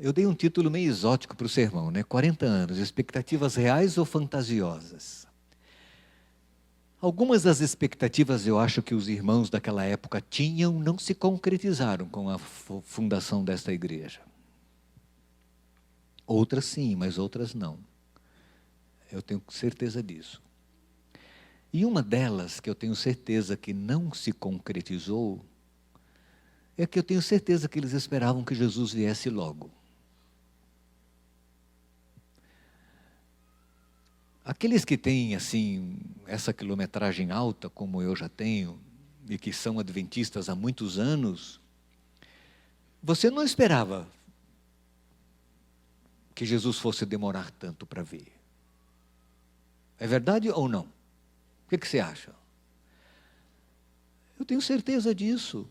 Eu dei um título meio exótico para o sermão, né? 40 anos, expectativas reais ou fantasiosas? Algumas das expectativas eu acho que os irmãos daquela época tinham não se concretizaram com a fundação desta igreja. Outras sim, mas outras não. Eu tenho certeza disso. E uma delas, que eu tenho certeza que não se concretizou, é que eu tenho certeza que eles esperavam que Jesus viesse logo. Aqueles que têm, assim, essa quilometragem alta, como eu já tenho, e que são adventistas há muitos anos, você não esperava que Jesus fosse demorar tanto para vir. É verdade ou não? O que você acha? Eu tenho certeza disso.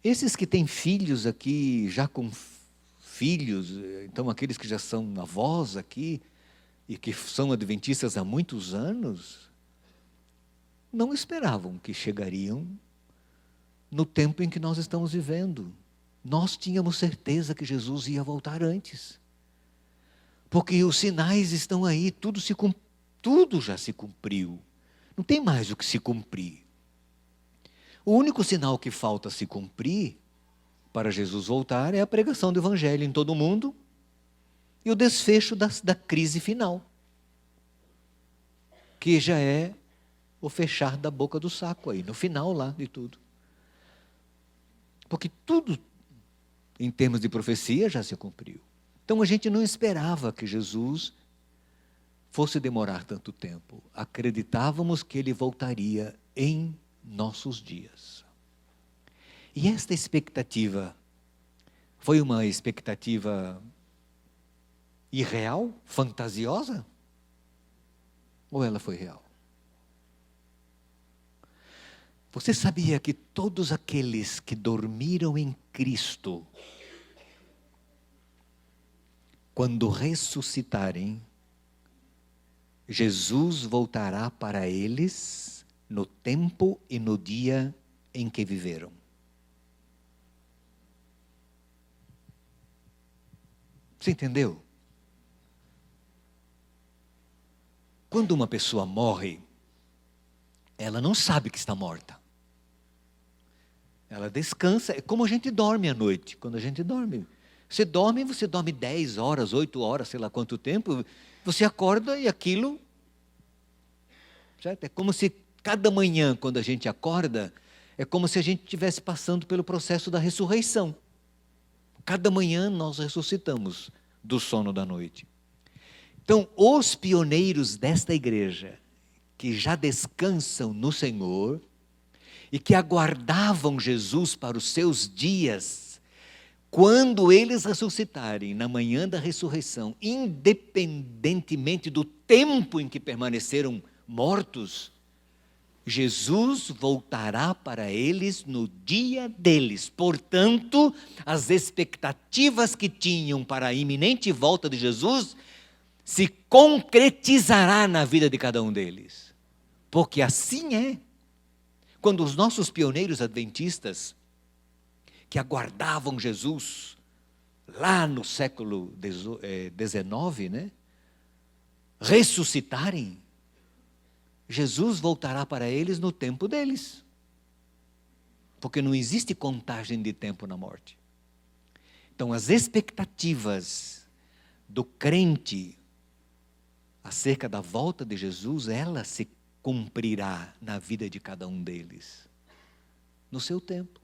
Esses que têm filhos aqui, já com filhos, então aqueles que já são avós aqui, e que são adventistas há muitos anos, não esperavam que chegariam no tempo em que nós estamos vivendo. Nós tínhamos certeza que Jesus ia voltar antes. Porque os sinais estão aí, tudo já se cumpriu. Não tem mais o que se cumprir. O único sinal que falta se cumprir para Jesus voltar é a pregação do Evangelho em todo o mundo e o desfecho da crise final, que já é o fechar da boca do saco aí, no final lá de tudo. Porque tudo, em termos de profecia, já se cumpriu. Então a gente não esperava que Jesus fosse demorar tanto tempo. Acreditávamos que ele voltaria em nossos dias. E esta expectativa foi uma expectativa irreal, fantasiosa? Ou ela foi real? Você sabia que todos aqueles que dormiram em Cristo, quando ressuscitarem, Jesus voltará para eles no tempo e no dia em que viveram. Você entendeu? Quando uma pessoa morre, ela não sabe que está morta. Ela descansa, é como a gente dorme à noite. Quando a gente dorme, você dorme 10 horas, 8 horas, sei lá quanto tempo, você acorda e aquilo, certo? É como se cada manhã, quando a gente acorda, é como se a gente estivesse passando pelo processo da ressurreição. Cada manhã nós ressuscitamos do sono da noite. Então, os pioneiros desta igreja, que já descansam no Senhor, e que aguardavam Jesus para os seus dias, quando eles ressuscitarem na manhã da ressurreição, independentemente do tempo em que permaneceram mortos, Jesus voltará para eles no dia deles. Portanto, as expectativas que tinham para a iminente volta de Jesus se concretizará na vida de cada um deles. Porque assim é. Quando os nossos pioneiros adventistas, que aguardavam Jesus, lá no século XIX, né, ressuscitarem, Jesus voltará para eles no tempo deles. Porque não existe contagem de tempo na morte. Então, as expectativas do crente acerca da volta de Jesus, ela se cumprirá na vida de cada um deles, no seu tempo,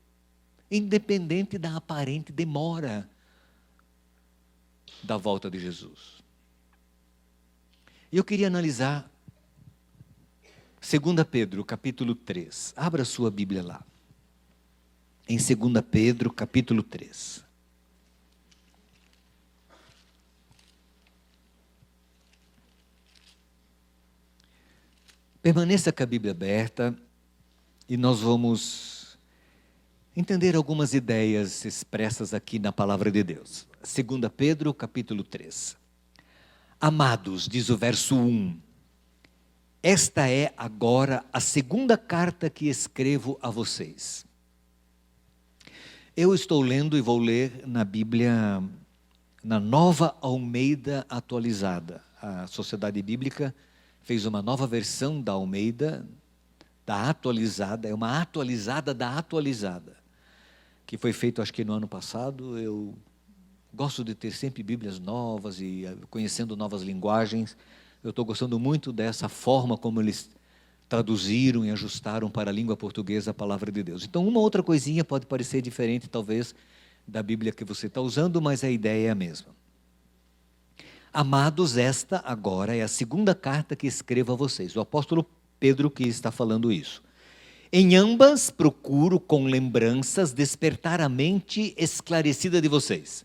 independente da aparente demora da volta de Jesus. E eu queria analisar 2 Pedro, capítulo 3. Abra sua Bíblia lá. Em 2 Pedro, capítulo 3. Permaneça com a Bíblia aberta e nós vamos entender algumas ideias expressas aqui na palavra de Deus. 2 Pedro, capítulo 3. Amados, diz o verso 1, esta é agora a segunda carta que escrevo a vocês. Eu estou lendo e vou ler na Bíblia, na Nova Almeida Atualizada. A Sociedade Bíblica fez uma nova versão da Almeida, da atualizada, é uma atualizada da atualizada, que foi feito acho que no ano passado. Eu gosto de ter sempre Bíblias novas e conhecendo novas linguagens. Eu estou gostando muito dessa forma como eles traduziram e ajustaram para a língua portuguesa a palavra de Deus. Então, uma outra coisinha pode parecer diferente, talvez, da Bíblia que você está usando, mas a ideia é a mesma. Amados, esta agora é a segunda carta que escrevo a vocês. O apóstolo Pedro que está falando isso. Em ambas procuro, com lembranças, despertar a mente esclarecida de vocês,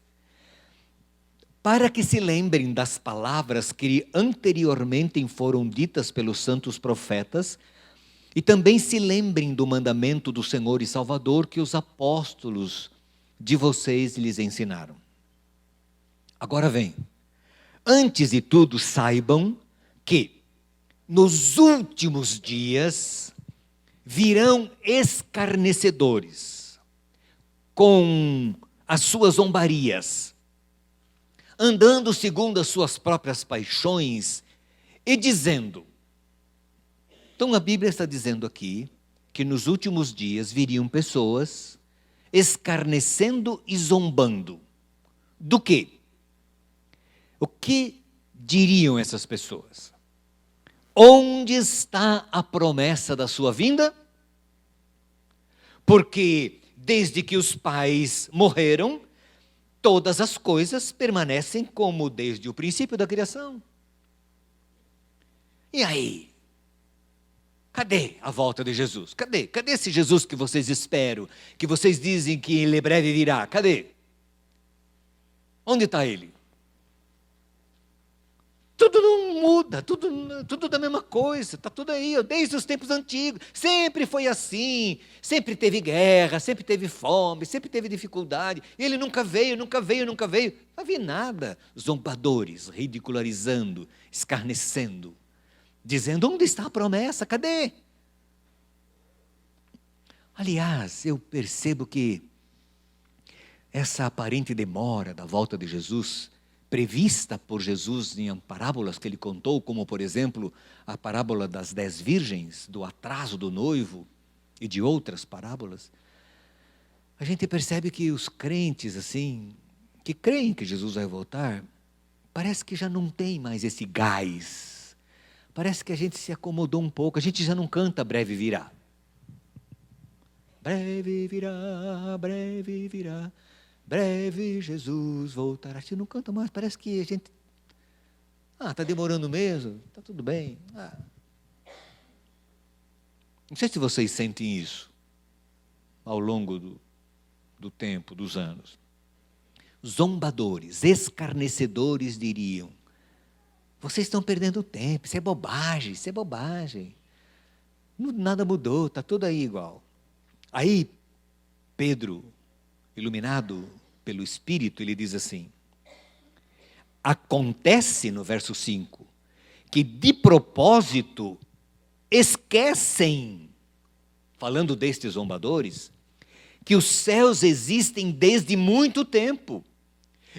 para que se lembrem das palavras que anteriormente foram ditas pelos santos profetas, e também se lembrem do mandamento do Senhor e Salvador que os apóstolos de vocês lhes ensinaram. Agora vem. Antes de tudo, saibam que nos últimos dias virão escarnecedores com as suas zombarias, andando segundo as suas próprias paixões e dizendo. Então a Bíblia está dizendo aqui que nos últimos dias viriam pessoas escarnecendo e zombando. Do quê? O que diriam essas pessoas? Onde está a promessa da sua vinda? Porque desde que os pais morreram, todas as coisas permanecem como desde o princípio da criação. E aí? Cadê a volta de Jesus? Cadê? Cadê esse Jesus que vocês esperam? Que vocês dizem que ele breve virá? Cadê? Onde está ele? Tudo não muda, tudo da mesma coisa, está tudo aí, desde os tempos antigos. Sempre foi assim, sempre teve guerra, sempre teve fome, sempre teve dificuldade. Ele nunca veio. Não havia nada. Zombadores, ridicularizando, escarnecendo, dizendo, onde está a promessa? Cadê? Aliás, eu percebo que essa aparente demora da volta de Jesus, prevista por Jesus em parábolas que ele contou, como por exemplo, a parábola das 10 virgens, do atraso do noivo e de outras parábolas, a gente percebe que os crentes assim, que creem que Jesus vai voltar, parece que já não tem mais esse gás, parece que a gente se acomodou um pouco, a gente já não canta breve virá. Breve virá, breve virá. Breve Jesus voltará. A gente não canta mais, parece que a gente... está demorando mesmo, está tudo bem. Não sei se vocês sentem isso ao longo do tempo, dos anos. Zombadores, escarnecedores diriam, vocês estão perdendo tempo, isso é bobagem. Nada mudou, está tudo aí igual. Aí, Pedro, iluminado pelo Espírito, ele diz assim, acontece no verso 5, que de propósito esquecem, falando destes zombadores, que os céus existem desde muito tempo,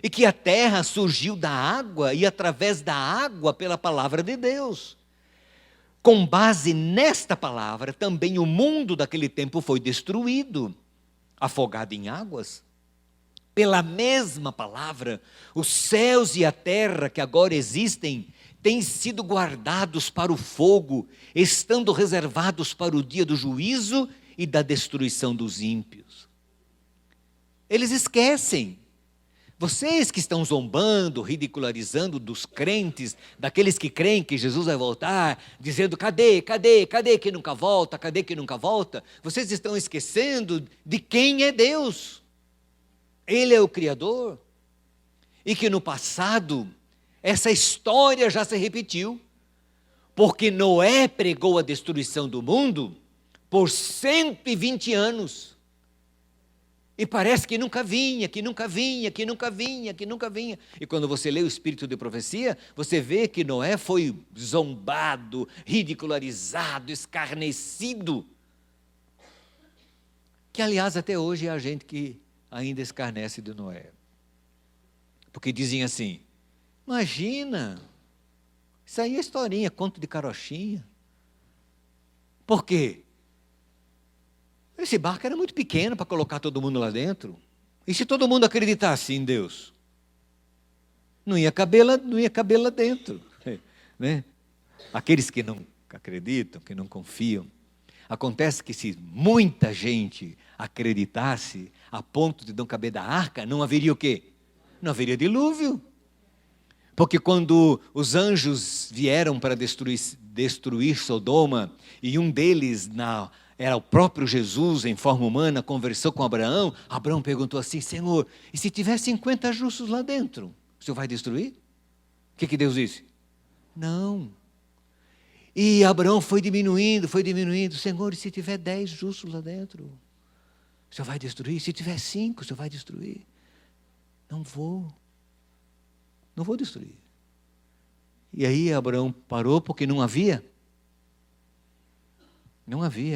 e que a terra surgiu da água e através da água pela palavra de Deus. Com base nesta palavra, também o mundo daquele tempo foi destruído, afogado em águas. Pela mesma palavra, os céus e a terra que agora existem têm sido guardados para o fogo, estando reservados para o dia do juízo e da destruição dos ímpios. Eles esquecem. Vocês que estão zombando, ridicularizando dos crentes, daqueles que creem que Jesus vai voltar, dizendo, cadê que nunca volta, cadê que nunca volta? Vocês estão esquecendo de quem é Deus. Ele é o Criador. E que no passado, essa história já se repetiu. Porque Noé pregou a destruição do mundo por 120 anos. E parece que nunca vinha. E quando você lê o Espírito de Profecia, você vê que Noé foi zombado, ridicularizado, escarnecido. Que, aliás, até hoje é a gente que ainda escarnece de Noé. Porque dizem assim, imagina, isso aí é historinha, conto de carochinha. Por quê? Esse barco era muito pequeno para colocar todo mundo lá dentro. E se todo mundo acreditasse em Deus? Não ia caber lá dentro. Né? Aqueles que não acreditam, que não confiam. Acontece que se muita gente acreditasse a ponto de não caber da arca, não haveria o quê? Não haveria dilúvio. Porque quando os anjos vieram para destruir Sodoma, e um deles era o próprio Jesus em forma humana, conversou com Abraão, Abraão perguntou assim, Senhor, e se tiver 50 justos lá dentro, o Senhor vai destruir? O que Deus disse? Não. E Abraão foi diminuindo, Senhor, e se tiver 10 justos lá dentro, o Senhor vai destruir? Se tiver 5, o Senhor vai destruir? Não vou destruir. E aí Abraão parou porque não havia,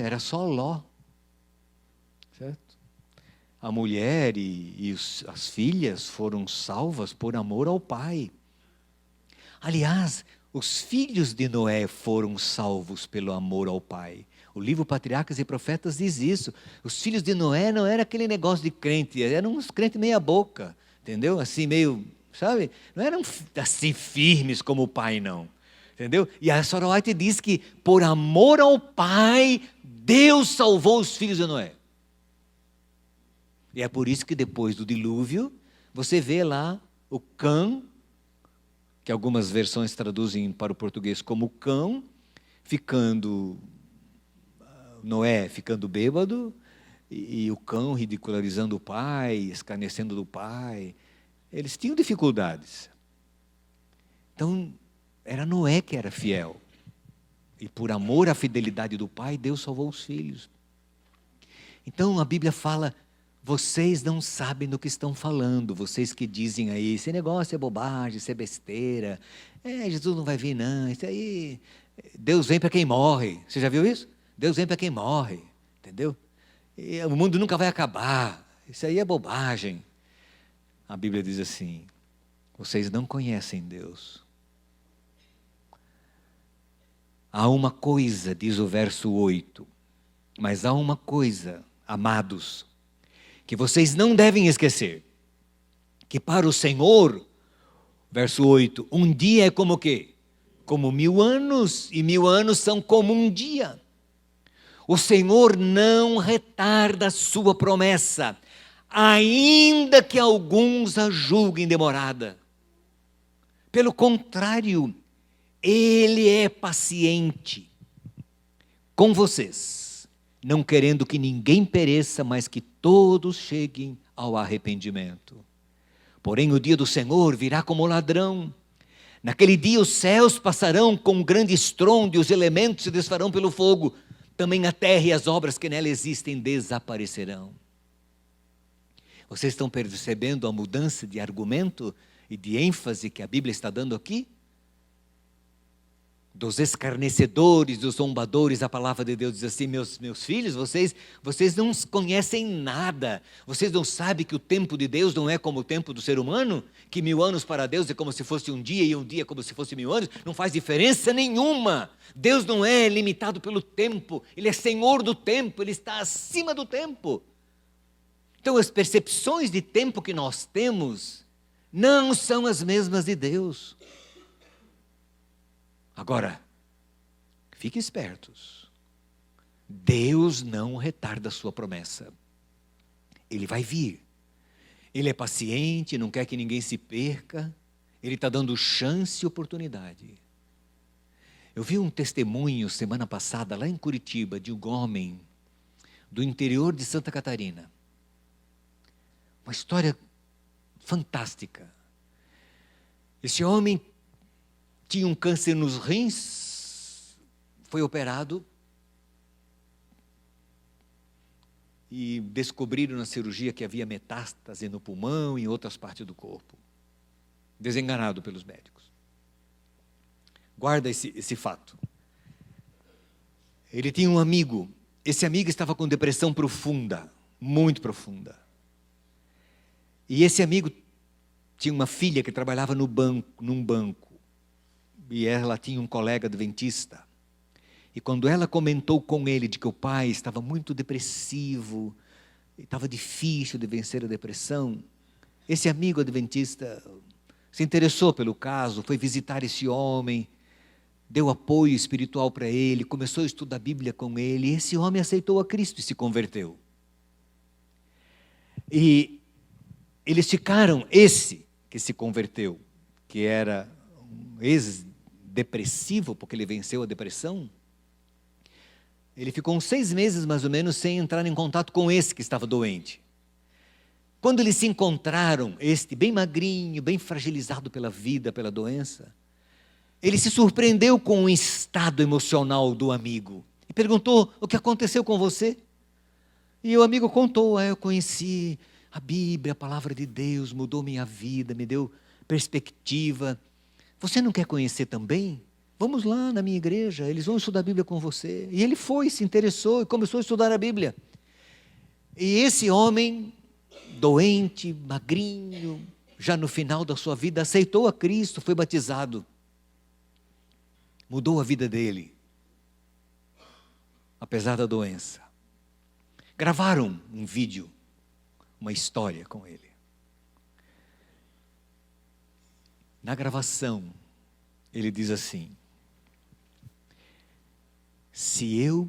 era só Ló, certo? A mulher e as filhas foram salvas por amor ao pai. Aliás, os filhos de Noé foram salvos pelo amor ao pai. O livro Patriarcas e Profetas diz isso. Os filhos de Noé não era aquele negócio de crente, eram uns crentes meia boca, entendeu? Assim meio, sabe? Não eram assim firmes como o pai, não. Entendeu? E a Sarah White diz que por amor ao pai, Deus salvou os filhos de Noé. E é por isso que depois do dilúvio, você vê lá o Cã, que algumas versões traduzem para o português como cão, Noé ficando bêbado, e o cão ridicularizando o pai, escarnecendo do pai. Eles tinham dificuldades. Então, era Noé que era fiel. E por amor à fidelidade do pai, Deus salvou os filhos. Então, a Bíblia fala, vocês não sabem do que estão falando, vocês que dizem aí, esse negócio é bobagem, isso é besteira, Jesus não vai vir não, isso aí, Deus vem para quem morre, você já viu isso? Deus vem para quem morre, entendeu? E o mundo nunca vai acabar, isso aí é bobagem. A Bíblia diz assim, vocês não conhecem Deus. Há uma coisa, diz o verso 8, mas há uma coisa, amados, que vocês não devem esquecer, que para o Senhor, verso 8, um dia é como o quê? Como 1000 anos, e 1000 anos são como um dia. O Senhor não retarda a sua promessa, ainda que alguns a julguem demorada. Pelo contrário, Ele é paciente com vocês, não querendo que ninguém pereça, mas que todos cheguem ao arrependimento. Porém, o dia do Senhor virá como ladrão. Naquele dia os céus passarão com um grande estrondo e os elementos se desfarão pelo fogo. Também a terra e as obras que nela existem desaparecerão. Vocês estão percebendo a mudança de argumento e de ênfase que a Bíblia está dando aqui? Dos escarnecedores, dos zombadores, a palavra de Deus diz assim, meus filhos, vocês não conhecem nada, vocês não sabem que o tempo de Deus não é como o tempo do ser humano, que 1000 anos para Deus é como se fosse um dia, e um dia como se fosse 1000 anos, não faz diferença nenhuma. Deus não é limitado pelo tempo, Ele é Senhor do tempo, Ele está acima do tempo. Então as percepções de tempo que nós temos, não são as mesmas de Deus. Agora, fiquem espertos. Deus não retarda a sua promessa. Ele vai vir. Ele é paciente, não quer que ninguém se perca. Ele está dando chance e oportunidade. Eu vi um testemunho semana passada, lá em Curitiba, de um homem do interior de Santa Catarina. Uma história fantástica. Esse homem tinha um câncer nos rins, foi operado e descobriram na cirurgia que havia metástase no pulmão e em outras partes do corpo. Desenganado pelos médicos. Guarda esse fato. Ele tinha um amigo, esse amigo estava com depressão profunda, muito profunda. E esse amigo tinha uma filha que trabalhava num banco. E ela tinha um colega adventista. E quando ela comentou com ele de que o pai estava muito depressivo, estava difícil de vencer a depressão, esse amigo adventista se interessou pelo caso, foi visitar esse homem, deu apoio espiritual para ele, começou a estudar a Bíblia com ele, e esse homem aceitou a Cristo e se converteu. E eles ficaram, esse que se converteu, que era um ex-depressivo, porque ele venceu a depressão, ele ficou uns 6 meses mais ou menos sem entrar em contato com esse que estava doente. Quando eles se encontraram, este bem magrinho, bem fragilizado pela vida, pela doença, ele se surpreendeu com o estado emocional do amigo e perguntou: o que aconteceu com você? E o amigo contou: eu conheci a Bíblia, a palavra de Deus, mudou minha vida, me deu perspectiva. Você não quer conhecer também? Vamos lá na minha igreja, eles vão estudar a Bíblia com você. E ele foi, se interessou e começou a estudar a Bíblia. E esse homem, doente, magrinho, já no final da sua vida, aceitou a Cristo, foi batizado. Mudou a vida dele, apesar da doença. Gravaram um vídeo, uma história com ele. Na gravação, ele diz assim: se eu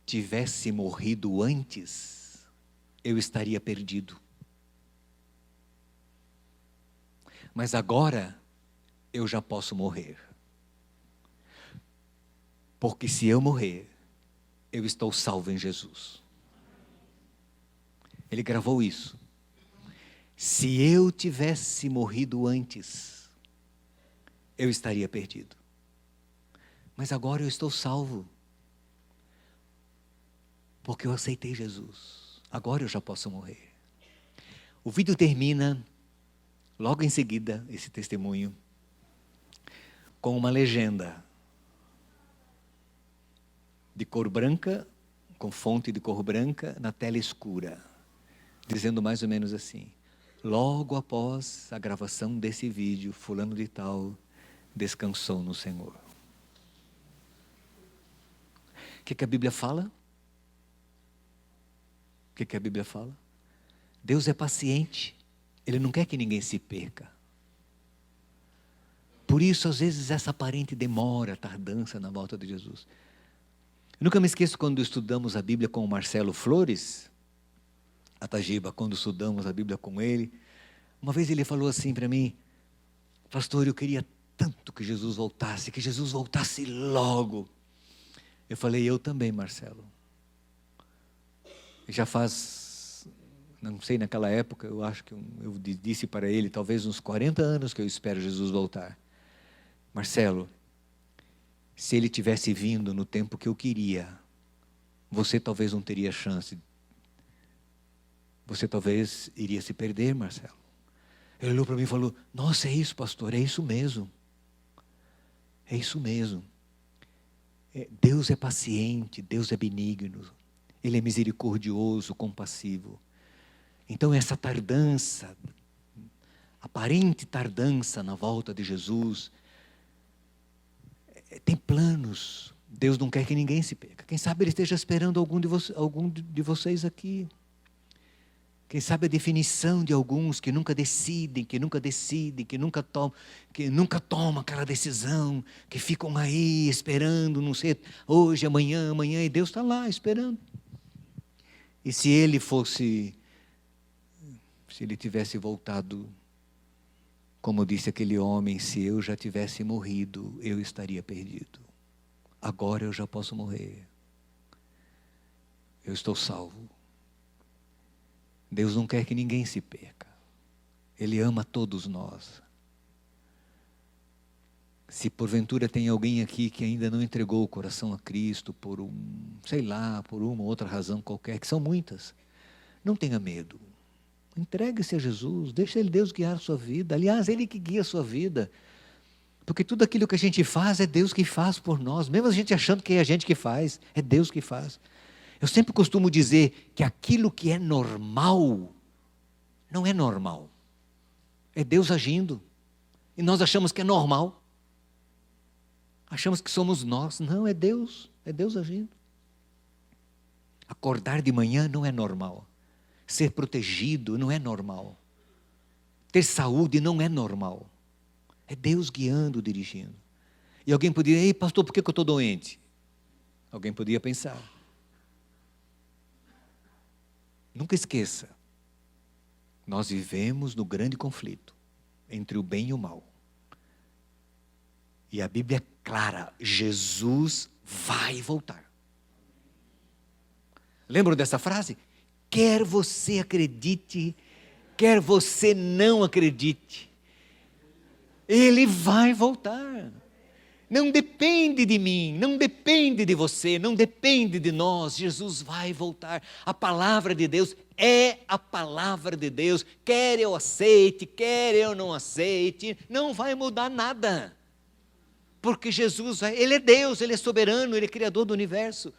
tivesse morrido antes, eu estaria perdido. Mas agora, eu já posso morrer. Porque se eu morrer, eu estou salvo em Jesus. Ele gravou isso. Se eu tivesse morrido antes, eu estaria perdido. Mas agora eu estou salvo. Porque eu aceitei Jesus. Agora eu já posso morrer. O vídeo termina, logo em seguida, esse testemunho, com uma legenda de cor branca, com fonte de cor branca, na tela escura, dizendo mais ou menos assim: logo após a gravação desse vídeo, fulano de tal descansou no Senhor. O que a Bíblia fala? O que a Bíblia fala? Deus é paciente, Ele não quer que ninguém se perca. Por isso, às vezes, essa aparente demora, tardança na volta de Jesus. Eu nunca me esqueço quando estudamos a Bíblia com o Marcelo Flores, a Tajiba, quando estudamos a Bíblia com ele. Uma vez ele falou assim para mim: pastor, eu queria tanto que Jesus voltasse logo. Eu falei: eu também, Marcelo. Já faz, não sei, naquela época, eu acho que eu disse para ele, talvez uns 40 anos que eu espero Jesus voltar. Marcelo, se ele tivesse vindo no tempo que eu queria, você talvez não teria chance. Você talvez iria se perder, Marcelo. Ele olhou para mim e falou: nossa, é isso, pastor, é isso mesmo. É isso mesmo. Deus é paciente, Deus é benigno, Ele é misericordioso, compassivo. Então essa tardança, aparente tardança na volta de Jesus, tem planos. Deus não quer que ninguém se perca. Quem sabe Ele esteja esperando algum de vocês aqui. Quem sabe a definição de alguns que nunca decidem, que nunca tomam aquela decisão, que ficam aí esperando, não sei, hoje, amanhã, e Deus está lá esperando. E se Ele tivesse voltado, como disse aquele homem: se eu já tivesse morrido, eu estaria perdido. Agora eu já posso morrer. Eu estou salvo. Deus não quer que ninguém se perca. Ele ama todos nós. Se porventura tem alguém aqui que ainda não entregou o coração a Cristo por por uma outra razão qualquer, que são muitas, não tenha medo. Entregue-se a Jesus, deixa Deus guiar a sua vida. Aliás, Ele que guia a sua vida. Porque tudo aquilo que a gente faz é Deus que faz por nós. Mesmo a gente achando que é a gente que faz, é Deus que faz. Eu sempre costumo dizer que aquilo que é normal Não é normal. É Deus agindo. E nós achamos que é normal. Achamos que somos nós. Não, é Deus. É Deus agindo. Acordar de manhã não é normal. Ser protegido não é normal. Ter saúde não é normal. É Deus guiando, dirigindo. E alguém poderia, ei pastor, por que eu estou doente? Alguém podia pensar. Nunca esqueça. Nós vivemos no grande conflito entre o bem e o mal. E a Bíblia é clara, Jesus vai voltar. Lembram dessa frase? Quer você acredite, quer você não acredite, Ele vai voltar. Não depende de mim, não depende de você, não depende de nós. Jesus vai voltar. A palavra de Deus é a palavra de Deus. Quer eu aceite, quer eu não aceite, não vai mudar nada. Porque Jesus, Ele é Deus, Ele é soberano, Ele é criador do universo.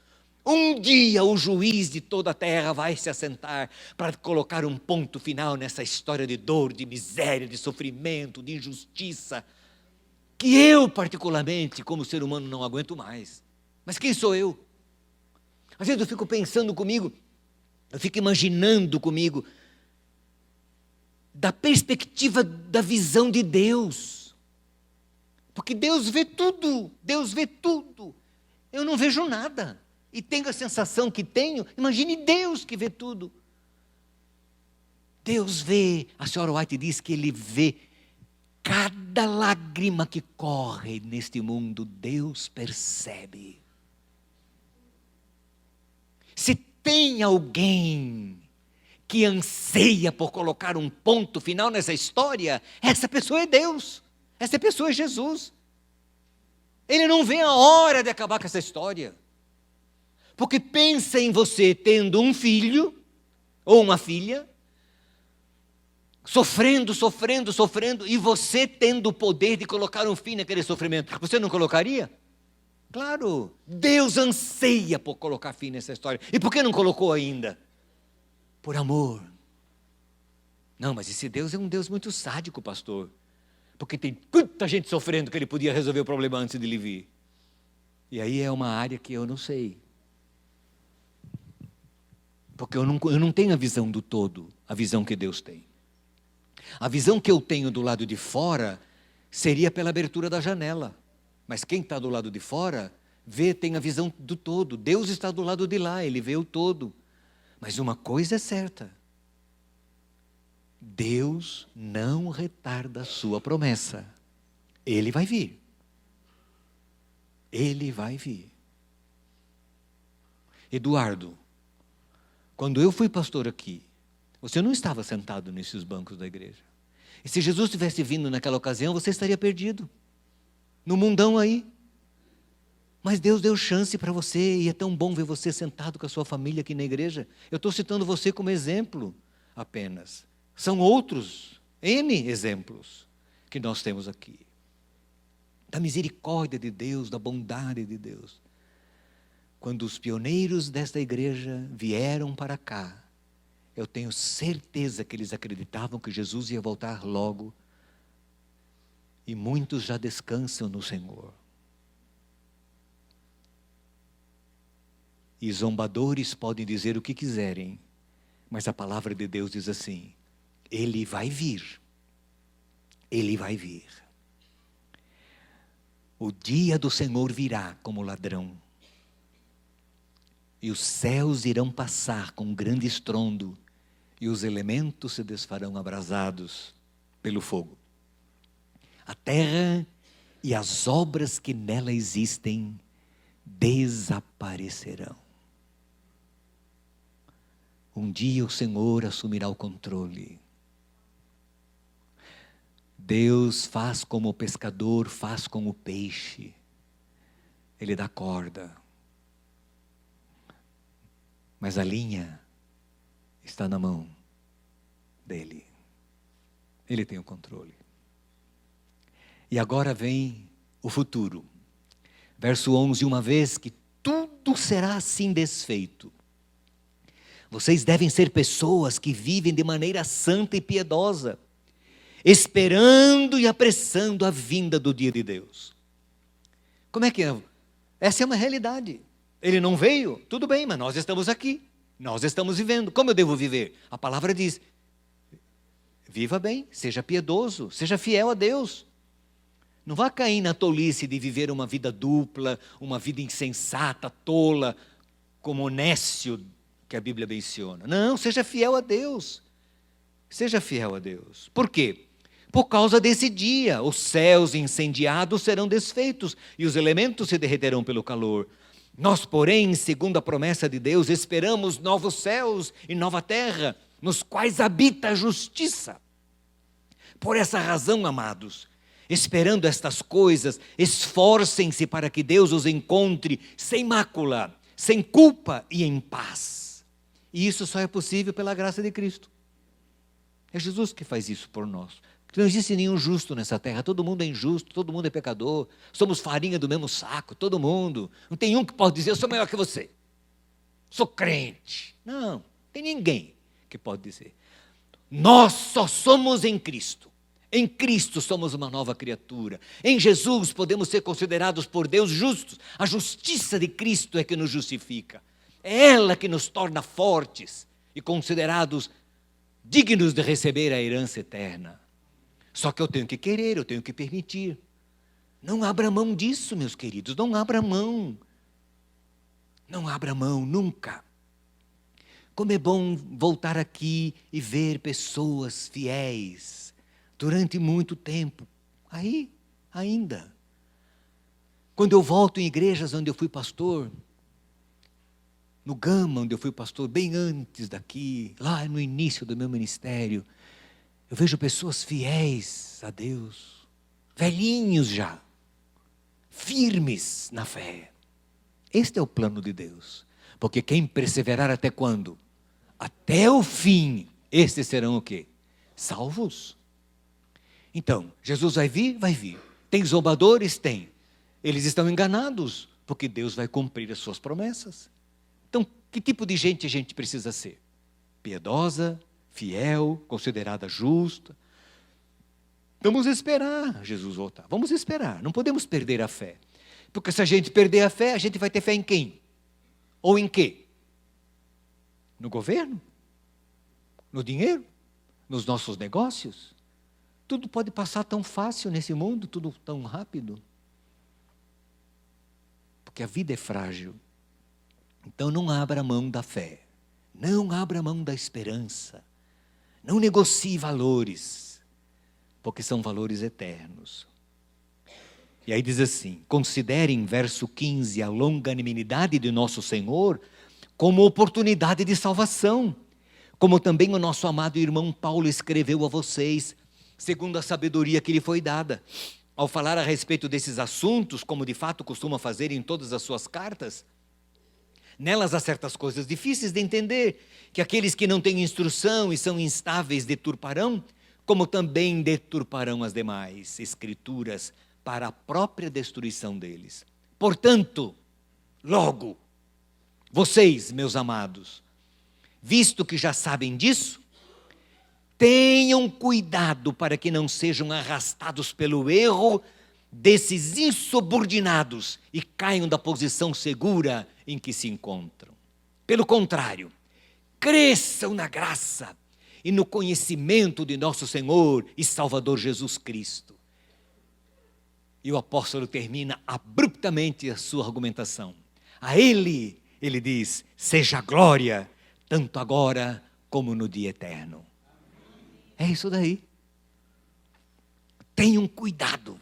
Um dia o juiz de toda a terra vai se assentar para colocar um ponto final nessa história de dor, de miséria, de sofrimento, de injustiça, que eu particularmente, como ser humano, não aguento mais. Mas quem sou eu? Às vezes eu fico pensando comigo, eu fico imaginando comigo, da perspectiva da visão de Deus. Porque Deus vê tudo, Deus vê tudo. Eu não vejo nada. E tenho a sensação que tenho, imagine Deus que vê tudo. Deus vê, a senhora White diz que Ele vê cada lágrima que corre neste mundo, Deus percebe. Se tem alguém que anseia por colocar um ponto final nessa história, essa pessoa é Deus, essa pessoa é Jesus. Ele não vê a hora de acabar com essa história. Porque pensa em você tendo um filho ou uma filha, sofrendo, e você tendo o poder de colocar um fim naquele sofrimento. Você não colocaria? Claro, Deus anseia por colocar fim nessa história. E por que não colocou ainda? Por amor. Não, mas esse Deus é um Deus muito sádico, pastor. Porque tem tanta gente sofrendo que Ele podia resolver o problema antes de Ele vir. E aí é uma área que eu não sei. Porque eu não tenho a visão do todo, a visão que Deus tem. A visão que eu tenho do lado de fora seria pela abertura da janela. Mas quem está do lado de fora, tem a visão do todo. Deus está do lado de lá, Ele vê o todo. Mas uma coisa é certa. Deus não retarda a sua promessa. Ele vai vir. Ele vai vir. Eduardo, quando eu fui pastor aqui, você não estava sentado nesses bancos da igreja. E se Jesus tivesse vindo naquela ocasião, você estaria perdido. No mundão aí. Mas Deus deu chance para você, e é tão bom ver você sentado com a sua família aqui na igreja. Eu estou citando você como exemplo apenas. São outros, N exemplos, que nós temos aqui. Da misericórdia de Deus, da bondade de Deus. Quando os pioneiros desta igreja vieram para cá, eu tenho certeza que eles acreditavam que Jesus ia voltar logo. E muitos já descansam no Senhor. E zombadores podem dizer o que quiserem, mas a palavra de Deus diz assim: Ele vai vir. Ele vai vir. O dia do Senhor virá como ladrão. E os céus irão passar com um grande estrondo, e os elementos se desfarão abrasados pelo fogo. A terra e as obras que nela existem desaparecerão. Um dia o Senhor assumirá o controle. Deus faz como o pescador faz com o peixe. Ele dá corda. Mas a linha está na mão dele. Ele tem o controle. E agora vem o futuro. Verso 11, uma vez que tudo será assim desfeito, Vocês devem ser pessoas que vivem de maneira santa e piedosa, esperando e apressando a vinda do dia de Deus. Como é que é? Essa é uma realidade. Ele não veio, tudo bem, mas nós estamos aqui. Nós estamos vivendo. Como eu devo viver? A palavra diz: viva bem, seja piedoso, seja fiel a Deus. Não vá cair na tolice de viver uma vida dupla, uma vida insensata, tola, como o nécio que a Bíblia menciona. Não, seja fiel a Deus. Seja fiel a Deus. Por quê? Por causa desse dia, os céus incendiados serão desfeitos e os elementos se derreterão pelo calor. Nós, porém, segundo a promessa de Deus, esperamos novos céus e nova terra, nos quais habita a justiça. Por essa razão, amados, esperando estas coisas, esforcem-se para que Deus os encontre sem mácula, sem culpa e em paz. E isso só é possível pela graça de Cristo. É Jesus que faz isso por nós. Não existe nenhum justo nessa terra, todo mundo é injusto, todo mundo é pecador, somos farinha do mesmo saco, todo mundo. Não tem um que pode dizer: eu sou melhor que você, sou crente. Não, tem ninguém que pode dizer. Nós só somos em Cristo. Em Cristo somos uma nova criatura. Em Jesus podemos ser considerados por Deus justos. A justiça de Cristo é que nos justifica. É ela que nos torna fortes e considerados dignos de receber a herança eterna. Só que eu tenho que querer, eu tenho que permitir. Não abra mão disso, meus queridos, não abra mão. Não abra mão, nunca. Como é bom voltar aqui e ver pessoas fiéis durante muito tempo. Aí, ainda. Quando eu volto em igrejas onde eu fui pastor, no Gama, onde eu fui pastor, bem antes daqui, lá no início do meu ministério, eu vejo pessoas fiéis a Deus, velhinhos já, firmes na fé. Este é o plano de Deus. Porque quem perseverar até quando? Até o fim, estes serão o quê? Salvos. Então, Jesus vai vir? Vai vir. Tem zombadores? Tem. Eles estão enganados, porque Deus vai cumprir as suas promessas. Então, que tipo de gente a gente precisa ser? Piedosa, fiel, considerada justa. Vamos esperar Jesus voltar. Vamos esperar. Não podemos perder a fé. Porque se a gente perder a fé, a gente vai ter fé em quem? Ou em quê? No governo? No dinheiro? Nos nossos negócios? Tudo pode passar tão fácil nesse mundo, tudo tão rápido. Porque a vida é frágil. Então não abra mão da fé. Não abra mão da esperança. Não negocie valores, porque são valores eternos. E aí diz assim: considerem, verso 15, a longanimidade de nosso Senhor como oportunidade de salvação, como também o nosso amado irmão Paulo escreveu a vocês, segundo a sabedoria que lhe foi dada. Ao falar a respeito desses assuntos, como de fato costuma fazer em todas as suas cartas, nelas há certas coisas difíceis de entender, que aqueles que não têm instrução e são instáveis deturparão, como também deturparão as demais escrituras para a própria destruição deles. Portanto, logo, vocês, meus amados, visto que já sabem disso, tenham cuidado para que não sejam arrastados pelo erro desses insubordinados e caiam da posição segura em que se encontram. Pelo contrário, cresçam na graça e no conhecimento de nosso Senhor e Salvador Jesus Cristo. E o apóstolo termina abruptamente a sua argumentação. A ele diz: seja a glória, tanto agora como no dia eterno. É isso daí. Tenham cuidado.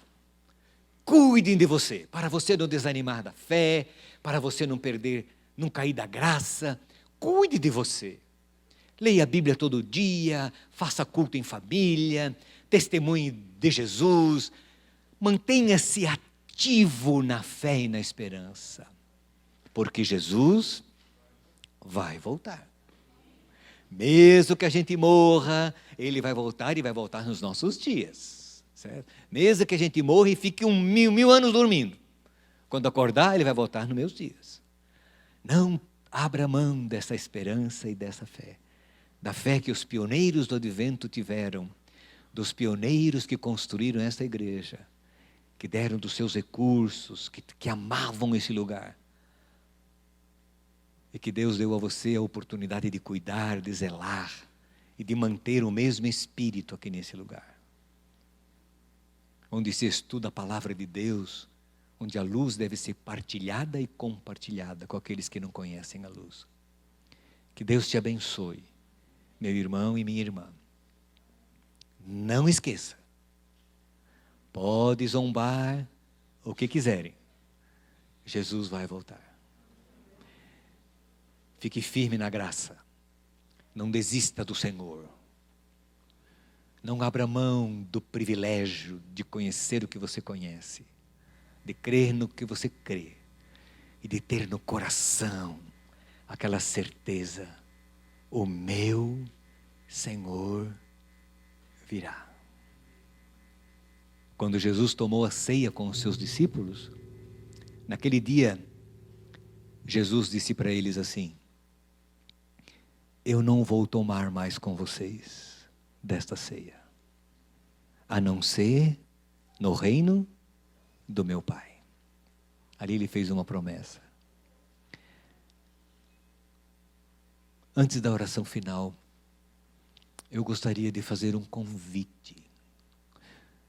Cuidem de você, para você não desanimar da fé, para você não perder, não cair da graça. Cuide de você. Leia a Bíblia todo dia, faça culto em família, testemunhe de Jesus. Mantenha-se ativo na fé e na esperança, porque Jesus vai voltar. Mesmo que a gente morra, Ele vai voltar e vai voltar nos nossos dias. Certo? Mesmo que a gente morra e fique mil anos dormindo, quando acordar, Ele vai voltar nos meus dias. Não Abra mão dessa esperança e dessa fé. Da fé que os pioneiros do advento tiveram, dos pioneiros que construíram esta igreja, que deram dos seus recursos, que amavam esse lugar. E que Deus deu a você a oportunidade de cuidar, de zelar e de manter o mesmo espírito aqui nesse lugar. Onde se estuda a palavra de Deus, onde a luz deve ser partilhada e compartilhada com aqueles que não conhecem a luz. Que Deus te abençoe, meu irmão e minha irmã. Não esqueça, pode zombar o que quiserem, Jesus vai voltar. Fique firme na graça, não desista do Senhor. Não abra mão do privilégio de conhecer o que você conhece, de crer no que você crê e de ter no coração aquela certeza: o meu Senhor virá. Quando Jesus tomou a ceia com os seus discípulos, naquele dia, Jesus disse para eles assim: eu não vou tomar mais com vocês desta ceia, a não ser no reino do meu Pai. Ali ele fez uma promessa. Antes da oração final, eu gostaria de fazer um convite.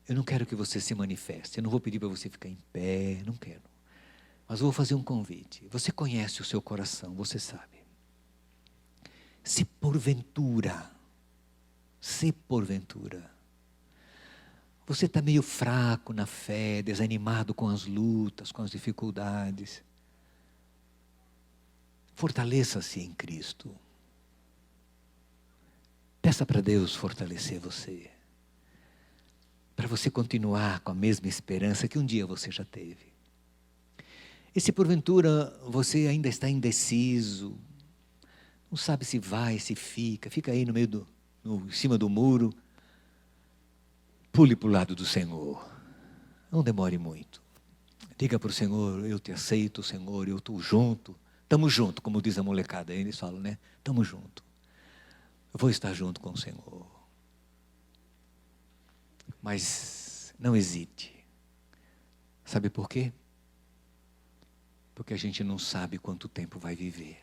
Eu não quero que você se manifeste, eu não vou pedir para você ficar em pé, não quero. Mas eu vou fazer um convite. Você conhece o seu coração, você sabe. Se porventura, você está meio fraco na fé, desanimado com as lutas, com as dificuldades, fortaleça-se em Cristo. Peça para Deus fortalecer você, para você continuar com a mesma esperança que um dia você já teve. E se porventura você ainda está indeciso, não sabe se vai, se fica aí no meio em cima do muro, pule para o lado do Senhor. Não demore muito. Diga para o Senhor: eu te aceito, Senhor, eu estou junto. Estamos juntos, como diz a molecada. Eles falam, né? Estamos juntos. Eu vou estar junto com o Senhor. Mas não hesite. Sabe por quê? Porque a gente não sabe quanto tempo vai viver.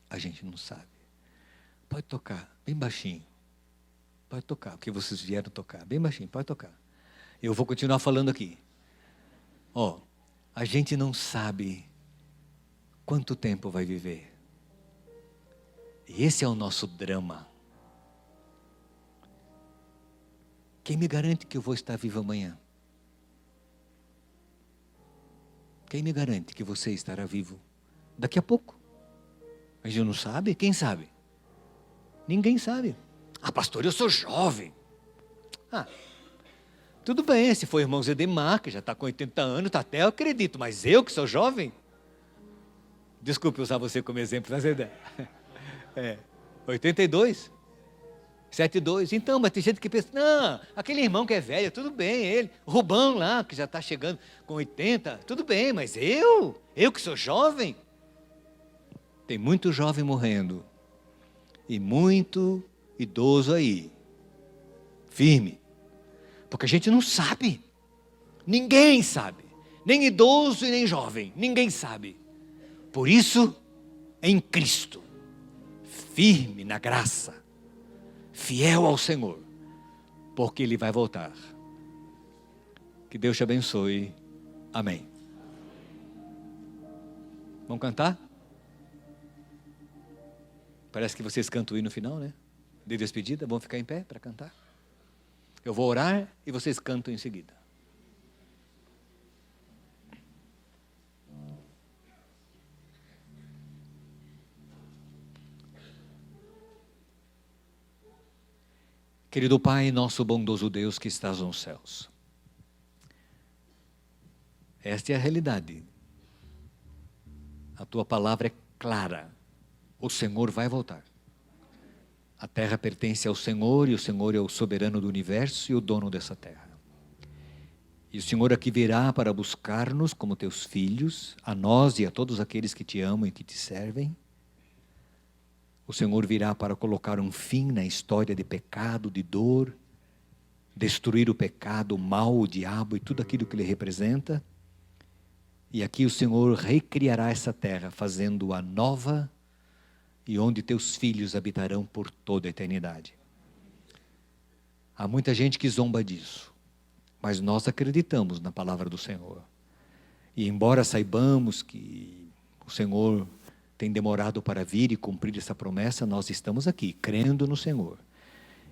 A gente não sabe. Pode tocar, bem baixinho. Pode tocar, o que vocês vieram tocar. Bem baixinho, pode tocar. Eu vou continuar falando aqui. A gente não sabe quanto tempo vai viver. E esse é o nosso drama. Quem me garante que eu vou estar vivo amanhã? Quem me garante que você estará vivo daqui a pouco? A gente não sabe? Quem sabe? Ninguém sabe. Pastor, eu sou jovem. Tudo bem, se for irmão Zedemar, que já está com 80 anos, até eu acredito, mas eu que sou jovem? Desculpe usar você como exemplo, né, Zedé? 82? 72. Então, mas tem gente que pensa, não, aquele irmão que é velho, tudo bem, ele. O Rubão lá, que já está chegando com 80, tudo bem, mas eu que sou jovem? Tem muito jovem morrendo. E muito idoso aí. Firme. Porque a gente não sabe. Ninguém sabe. Nem idoso e nem jovem. Ninguém sabe. Por isso, em Cristo, firme na graça, fiel ao Senhor, porque Ele vai voltar. Que Deus te abençoe. Amém. Vamos cantar? Parece que vocês cantam aí no final, né? De despedida, vamos ficar em pé para cantar? Eu vou orar e vocês cantam em seguida. Querido Pai, nosso bondoso Deus que estás nos céus. Esta é a realidade. A tua palavra é clara. O Senhor vai voltar. A terra pertence ao Senhor e o Senhor é o soberano do universo e o dono dessa terra. E o Senhor aqui virá para buscar-nos como teus filhos, a nós e a todos aqueles que te amam e que te servem. O Senhor virá para colocar um fim na história de pecado, de dor, destruir o pecado, o mal, o diabo e tudo aquilo que ele representa. E aqui o Senhor recriará essa terra, fazendo-a nova, e onde teus filhos habitarão por toda a eternidade. Há muita gente que zomba disso, mas nós acreditamos na palavra do Senhor. E embora saibamos que o Senhor tem demorado para vir e cumprir essa promessa, nós estamos aqui, crendo no Senhor.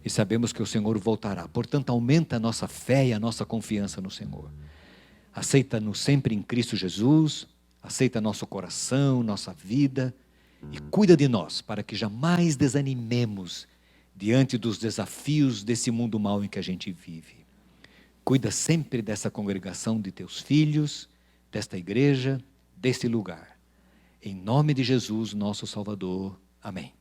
E sabemos que o Senhor voltará. Portanto, aumenta a nossa fé e a nossa confiança no Senhor. Aceita-nos sempre em Cristo Jesus, aceita nosso coração, nossa vida, e cuida de nós, para que jamais desanimemos diante dos desafios desse mundo mau em que a gente vive. Cuida sempre dessa congregação de teus filhos, desta igreja, deste lugar. Em nome de Jesus, nosso Salvador. Amém.